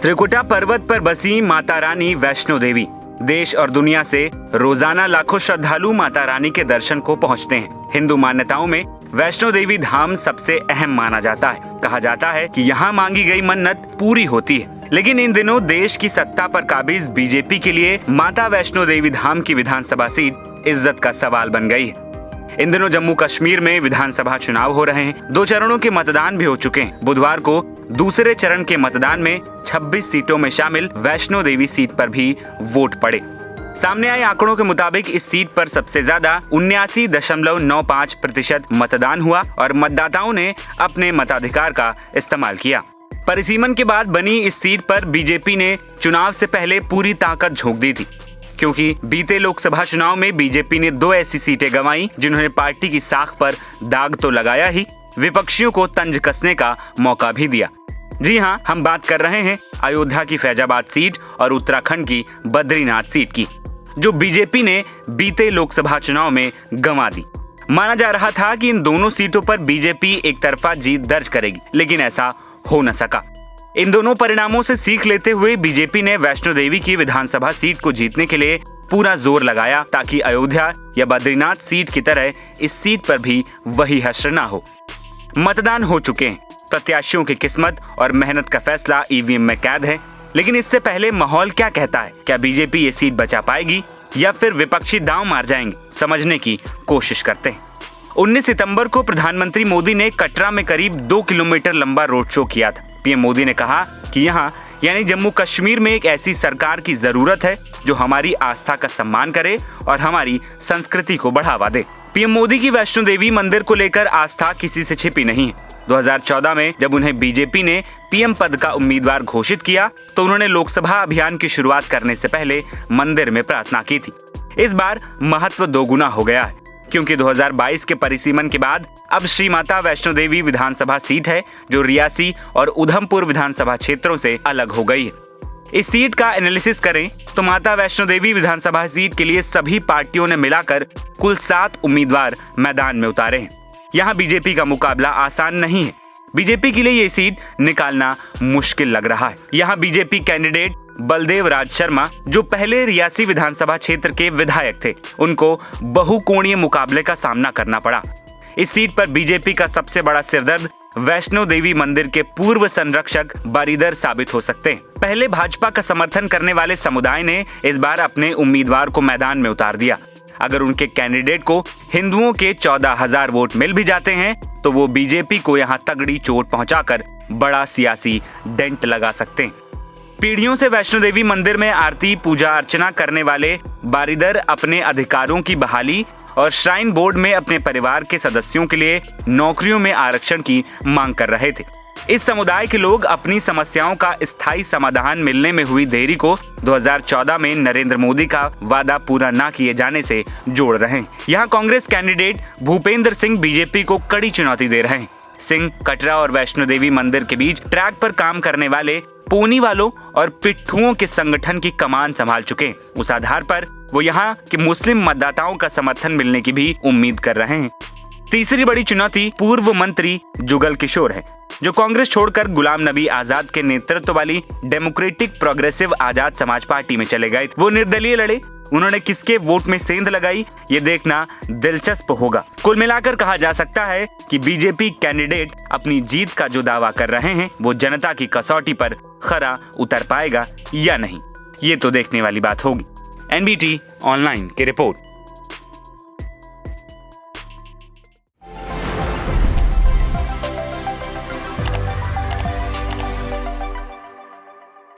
त्रिकुटा पर्वत पर बसी माता रानी वैष्णो देवी। देश और दुनिया से रोजाना लाखों श्रद्धालु माता रानी के दर्शन को पहुंचते हैं। हिंदू मान्यताओं में वैष्णो देवी धाम सबसे अहम माना जाता है। कहा जाता है कि यहाँ मांगी गई मन्नत पूरी होती है। लेकिन इन दिनों देश की सत्ता पर काबिज बीजेपी के लिए माता वैष्णो देवी धाम की विधानसभा सीट इज्जत का सवाल बन गई है। इन दिनों जम्मू कश्मीर में विधानसभा चुनाव हो रहे हैं। 2 चरणों के मतदान भी हो चुके हैं। बुधवार को दूसरे चरण के मतदान में 26 सीटों में शामिल वैष्णो देवी सीट पर भी वोट पड़े। सामने आए आंकड़ों के मुताबिक इस सीट पर सबसे ज्यादा 79.95% मतदान हुआ और मतदाताओं ने अपने मताधिकार का इस्तेमाल किया। परिसीमन के बाद बनी इस सीट पर बीजेपी ने चुनाव से पहले पूरी ताकत झोंक दी थी, क्योंकि बीते लोकसभा चुनाव में बीजेपी ने 2 ऐसी सीटें गंवाई जिन्होंने पार्टी की साख पर दाग तो लगाया ही, विपक्षियों को तंज कसने का मौका भी दिया। जी हाँ, हम बात कर रहे हैं अयोध्या की फैजाबाद सीट और उत्तराखंड की बद्रीनाथ सीट की, जो बीजेपी ने बीते लोकसभा चुनाव में गंवा दी। माना जा रहा था कि इन दोनों सीटों पर बीजेपी एक तरफा जीत दर्ज करेगी, लेकिन ऐसा हो न सका। इन दोनों परिणामों से सीख लेते हुए बीजेपी ने वैष्णो देवी की विधानसभा सीट को जीतने के लिए पूरा जोर लगाया, ताकि अयोध्या या बद्रीनाथ सीट की तरह इस सीट पर भी वही हश्र ना हो। मतदान हो चुके हैं। प्रत्याशियों की किस्मत और मेहनत का फैसला ईवीएम में कैद है। लेकिन इससे पहले माहौल क्या कहता है? क्या बीजेपी ये सीट बचा पाएगी या फिर विपक्षी दांव मार जाएंगे? समझने की कोशिश करते हैं। 19 सितंबर को प्रधानमंत्री मोदी ने कटरा में करीब 2 किलोमीटर लंबा रोड शो किया था। पीएम मोदी ने कहा कि यहाँ यानी जम्मू कश्मीर में एक ऐसी सरकार की जरूरत है जो हमारी आस्था का सम्मान करे और हमारी संस्कृति को बढ़ावा दे। पीएम मोदी की वैष्णो देवी मंदिर को लेकर आस्था किसी से छिपी नहीं है। 2014 में जब उन्हें बीजेपी ने पीएम पद का उम्मीदवार घोषित किया तो उन्होंने लोकसभा अभियान की शुरुआत करने से पहले मंदिर में प्रार्थना की थी। इस बार महत्व दोगुना हो गया है, क्योंकि 2022 के परिसीमन के बाद अब श्री माता वैष्णो देवी विधानसभा सीट है जो रियासी और उधमपुर विधानसभा क्षेत्रों से अलग हो गई है। इस सीट का एनालिसिस करें तो माता वैष्णो देवी विधानसभा सीट के लिए सभी पार्टियों ने मिलाकर कुल 7 उम्मीदवार मैदान में उतारे हैं। यहाँ बीजेपी का मुकाबला आसान नहीं है। बीजेपी के लिए ये सीट निकालना मुश्किल लग रहा है। यहाँ बीजेपी कैंडिडेट बलदेव राज शर्मा, जो पहले रियासी विधानसभा क्षेत्र के विधायक थे, उनको बहुकोणीय मुकाबले का सामना करना पड़ा। इस सीट पर बीजेपी का सबसे बड़ा सिरदर्द वैष्णो देवी मंदिर के पूर्व संरक्षक बारीदर साबित हो सकते हैं। पहले भाजपा का समर्थन करने वाले समुदाय ने इस बार अपने उम्मीदवार को मैदान में उतार दिया। अगर उनके कैंडिडेट को हिंदुओं के 14,000 वोट मिल भी जाते हैं तो वो बीजेपी को यहाँ तगड़ी चोट पहुंचाकर बड़ा सियासी डेंट लगा सकते हैं। पीढ़ियों से वैष्णो देवी मंदिर में आरती पूजा अर्चना करने वाले बारीदर अपने अधिकारों की बहाली और श्राइन बोर्ड में अपने परिवार के सदस्यों के लिए नौकरियों में आरक्षण की मांग कर रहे थे। इस समुदाय के लोग अपनी समस्याओं का स्थायी समाधान मिलने में हुई देरी को 2014 में नरेंद्र मोदी का वादा पूरा न किए जाने से जोड़ रहे हैं। यहाँ कांग्रेस कैंडिडेट भूपेंद्र सिंह बीजेपी को कड़ी चुनौती दे रहे हैं। सिंह कटरा और वैष्णो देवी मंदिर के बीच ट्रैक पर काम करने वाले पोनी वालों और पिट्ठुओं के संगठन की कमान संभाल चुके हैं। उस आधार पर वो यहाँ के मुस्लिम मतदाताओं का समर्थन मिलने की भी उम्मीद कर रहे हैं। तीसरी बड़ी चुनौती पूर्व मंत्री जुगल किशोर है, जो कांग्रेस छोड़कर गुलाम नबी आजाद के नेतृत्व वाली democratic progressive Azad Samaj party में चले गए। वो निर्दलीय लड़े। उन्होंने किसके वोट में सेंध लगाई, ये देखना दिलचस्प होगा। कुल मिलाकर कहा जा सकता है कि बीजेपी कैंडिडेट अपनी जीत का जो दावा कर रहे हैं वो जनता की कसौटी पर खरा उतर पाएगा या नहीं, ये तो देखने वाली बात होगी। एनबीटी ऑनलाइन की रिपोर्ट।